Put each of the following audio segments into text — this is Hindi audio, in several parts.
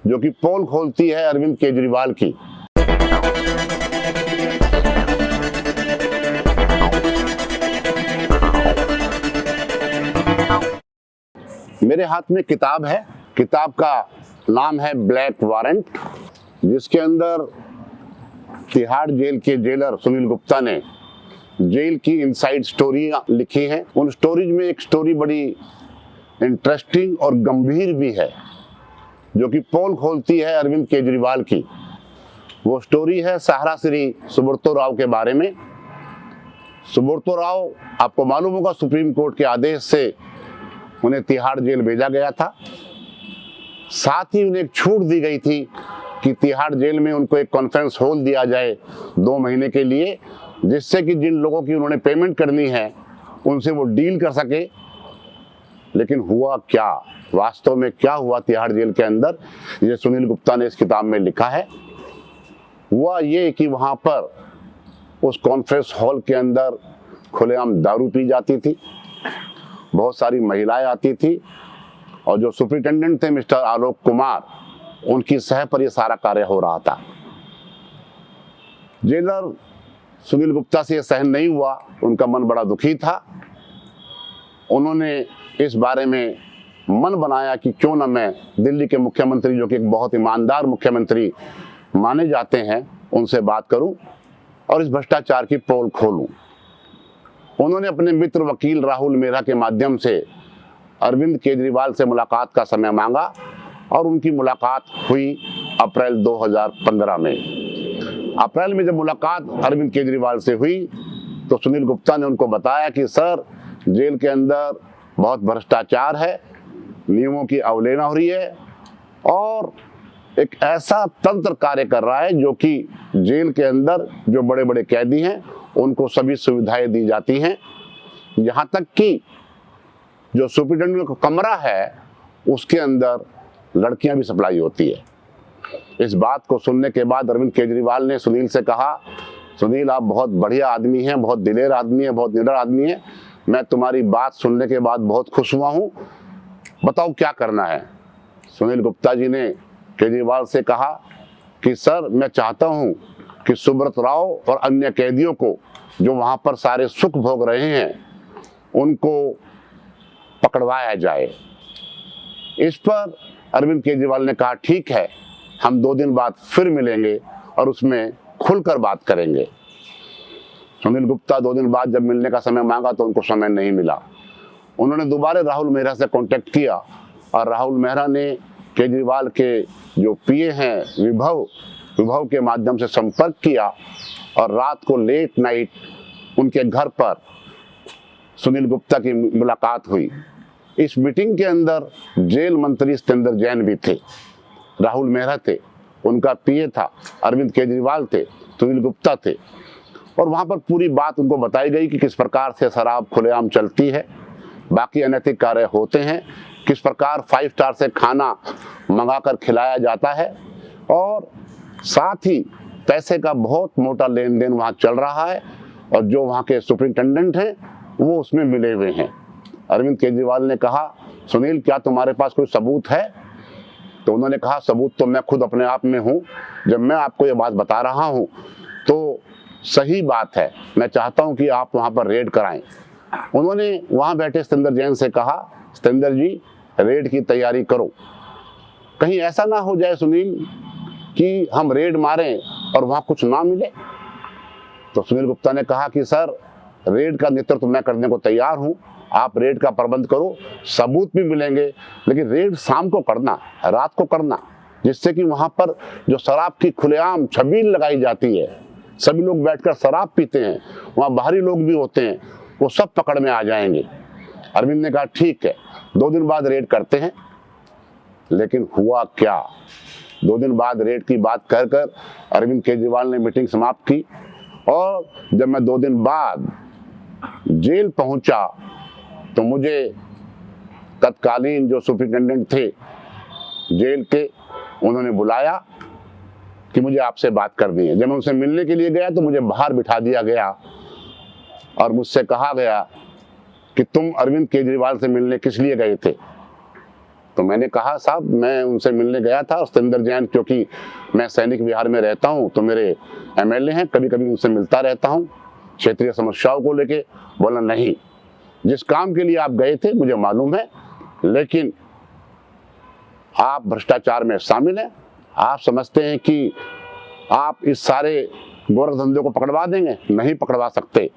जो कि पोल खोलती है अरविंद केजरीवाल की। मेरे हाथ में किताब है, किताब का नाम है ब्लैक वारंट, जिसके अंदर तिहाड़ जेल के जेलर सुनील गुप्ता ने जेल की इनसाइड स्टोरी लिखी है। उन स्टोरीज में एक स्टोरी बड़ी इंटरेस्टिंग और गंभीर भी है, जो कि पोल खोलती है अरविंद केजरीवाल की। वो स्टोरी है सहारा श्री सुब्रतो राव के बारे में। सुब्रतो राव, आपको मालूम होगा, सुप्रीम कोर्ट के आदेश से उन्हें तिहाड़ जेल भेजा गया था। साथ ही उन्हें एक छूट दी गई थी कि तिहाड़ जेल में उनको एक कॉन्फ्रेंस हॉल दिया जाए 2 महीने के लिए, जिससे कि जिन लोगों की उन्होंने पेमेंट करनी है उनसे वो डील कर सके। लेकिन हुआ क्या, वास्तव में क्या हुआ तिहाड़ जेल के अंदर, ये सुनील गुप्ता ने इस किताब में लिखा है। हुआ ये कि वहाँ पर उस कॉन्फ्रेंस हॉल के अंदर खुलेआम दारू पी जाती थी, बहुत सारी महिलाएं आती थी, और जो सुपरिटेंडेंट थे मिस्टर आलोक कुमार, उनकी सह पर यह सारा कार्य हो रहा था। जेलर सुनील गुप्ता से यह सहन नहीं हुआ, उनका मन बड़ा दुखी था। उन्होंने इस बारे में मन बनाया कि क्यों ना मैं दिल्ली के मुख्यमंत्री, जो कि एक बहुत ईमानदार मुख्यमंत्री माने जाते हैं, उनसे बात करूं और इस भ्रष्टाचार की पोल खोलूं। उन्होंने अपने मित्र वकील राहुल मेहरा के माध्यम से अरविंद केजरीवाल से मुलाकात का समय मांगा, और उनकी मुलाकात हुई अप्रैल 2015 में। अप्रैल में जब मुलाकात अरविंद केजरीवाल से हुई तो सुनील गुप्ता ने उनको बताया कि सर, जेल के अंदर बहुत भ्रष्टाचार है, नियमों की अवहेलना हो रही है, और एक ऐसा तंत्र कार्य कर रहा है जो कि जेल के अंदर जो बड़े बड़े कैदी हैं उनको सभी सुविधाएं दी जाती हैं, यहाँ तक कि जो सुपरिटेंडेंट का कमरा है उसके अंदर लड़कियां भी सप्लाई होती है। इस बात को सुनने के बाद अरविंद केजरीवाल ने सुनील से कहा, सुनील आप बहुत बढ़िया आदमी हैं, बहुत दिलेर आदमी हैं, बहुत निडर आदमी हैं, मैं तुम्हारी बात सुनने के बाद बहुत खुश हुआ हूँ, बताओ क्या करना है। सुनील गुप्ता जी ने केजरीवाल से कहा कि सर, मैं चाहता हूँ कि सुब्रत राव और अन्य कैदियों को जो वहाँ पर सारे सुख भोग रहे हैं उनको पकड़वाया जाए। इस पर अरविंद केजरीवाल ने कहा ठीक है, हम 2 दिन बाद फिर मिलेंगे और उसमें खुलकर बात करेंगे। सुनील गुप्ता 2 दिन बाद जब मिलने का समय मांगा तो उनको समय नहीं मिला। उन्होंने दोबारा राहुल मेहरा से कांटेक्ट किया, और राहुल मेहरा ने केजरीवाल के जो पीए हैं विभव के माध्यम से संपर्क किया, और रात को लेट नाइट उनके घर पर सुनील गुप्ता की मुलाकात हुई। इस मीटिंग के अंदर जेल मंत्री सत्येंद्र जैन भी थे, राहुल मेहरा थे, उनका पीए था, अरविंद केजरीवाल थे, सुनील गुप्ता थे, और वहाँ पर पूरी बात उनको बताई गई कि किस प्रकार से शराब खुलेआम चलती है, बाकी अनैतिक कार्य होते हैं, किस प्रकार 5 स्टार से खाना मंगाकर खिलाया जाता है, और साथ ही पैसे का बहुत मोटा लेन देन वहाँ चल रहा है, और जो वहाँ के सुपरिटेंडेंट हैं वो उसमें मिले हुए हैं। अरविंद केजरीवाल ने कहा, सुनील क्या तुम्हारे पास कोई सबूत है? तो उन्होंने कहा, सबूत तो मैं खुद अपने आप में हूँ, जब मैं आपको ये बात बता रहा हूँ तो सही बात है, मैं चाहता हूँ कि आप वहाँ पर रेड कराएं। उन्होंने वहाँ बैठे सत्येंद्र जैन से कहा, सत्येंद्र जी रेड की तैयारी करो, कहीं ऐसा ना हो जाए सुनील कि हम रेड मारें और वहाँ कुछ ना मिले। तो सुनील गुप्ता ने कहा कि सर, रेड का नेतृत्व मैं करने को तैयार हूँ, आप रेड का प्रबंध करो, सबूत भी मिलेंगे, लेकिन रेड शाम को करना, रात को करना, जिससे कि वहाँ पर जो शराब की खुलेआम छबील लगाई जाती है, सभी लोग बैठकर शराब पीते हैं, वहाँ बाहरी लोग भी होते हैं, वो सब पकड़ में आ जाएंगे। अरविंद ने कहा ठीक है, 2 दिन बाद रेड करते हैं। लेकिन हुआ क्या, 2 दिन बाद रेड की बात कर कर अरविंद केजरीवाल ने मीटिंग समाप्त की, और जब मैं 2 दिन बाद जेल पहुंचा तो मुझे तत्कालीन जो सुपरिटेंडेंट थे जेल के, उन्होंने बुलाया कि मुझे आपसे बात करनी है। जब मैं उनसे मिलने के लिए गया तो मुझे बाहर बिठा दिया गया और मुझसे कहा गया कि तुम अरविंद केजरीवाल से मिलने किस लिए गए थे। तो मैंने कहा साहब मैं उनसे मिलने गया था, और सतेंद्र जैन, क्योंकि मैं सैनिक विहार में रहता हूं तो मेरे एमएलए हैं, कभी कभी उनसे मिलता रहता हूं क्षेत्रीय समस्याओं को लेके। बोला नहीं, जिस काम के लिए आप गए थे मुझे मालूम है, लेकिन आप भ्रष्टाचार में शामिल हैं, आप समझते हैं कि आप इस सारे गोरख धंधे को पकड़वा देंगे, नहीं पकड़वा सकते।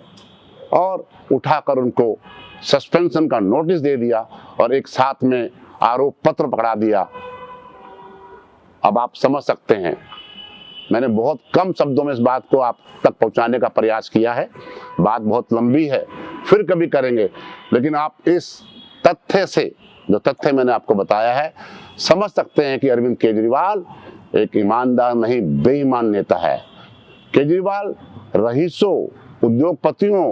और उठाकर उनको सस्पेंशन का नोटिस दे दिया और एक साथ में आरोप पत्र पकड़ा दिया। अब आप समझ सकते हैं, मैंने बहुत कम शब्दों में इस बात को आप तक पहुंचाने का प्रयास किया है, बात बहुत लंबी है, फिर कभी करेंगे, लेकिन आप इस तथ्य से, जो तथ्य मैंने आपको बताया है, समझ सकते हैं कि अरविंद केजरीवाल एक ईमानदार नहीं बेईमान नेता है। केजरीवाल रईसों, उद्योगपतियों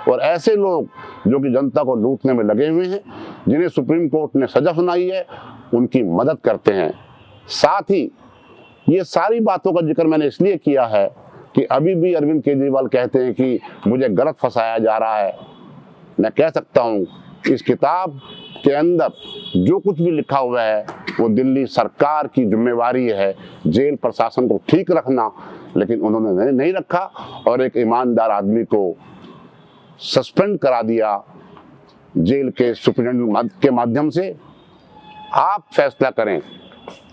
और ऐसे लोग जो कि जनता को लूटने में लगे हुए हैं, जिन्हें सुप्रीम कोर्ट ने सजा सुनाई है, उनकी मदद करते हैं। साथ ही ये सारी बातों का जिक्र मैंने इसलिए किया है कि अभी भी अरविंद केजरीवाल कहते हैं कि मुझे गलत फंसाया जा रहा है। मैं कह सकता हूँ इस किताब के अंदर जो कुछ भी लिखा हुआ है वो दिल्ली सरकार की जिम्मेवारी है, जेल प्रशासन को ठीक रखना, लेकिन उन्होंने नहीं रखा और एक ईमानदार आदमी को सस्पेंड करा दिया जेल के सुप्रीटेंडेंट के माध्यम से। आप फैसला करें,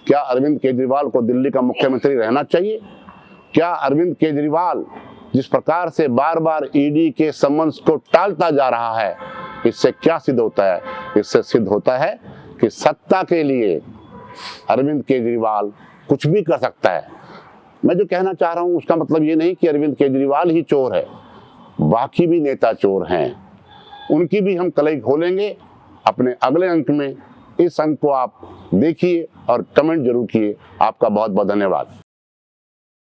क्या अरविंद केजरीवाल को दिल्ली का मुख्यमंत्री रहना चाहिए? क्या अरविंद केजरीवाल जिस प्रकार से बार बार ईडी के समन्स को टालता जा रहा है, इससे क्या सिद्ध होता है? इससे सिद्ध होता है कि सत्ता के लिए अरविंद केजरीवाल कुछ भी कर सकता है। मैं जो कहना चाह रहा हूं उसका मतलब ये नहीं कि अरविंद केजरीवाल ही चोर है, बाकी भी नेता चोर हैं, उनकी भी हम कलई खोलेंगे अपने अगले अंक में। इस अंक को आप देखिए और कमेंट जरूर किए। आपका बहुत बहुत धन्यवाद।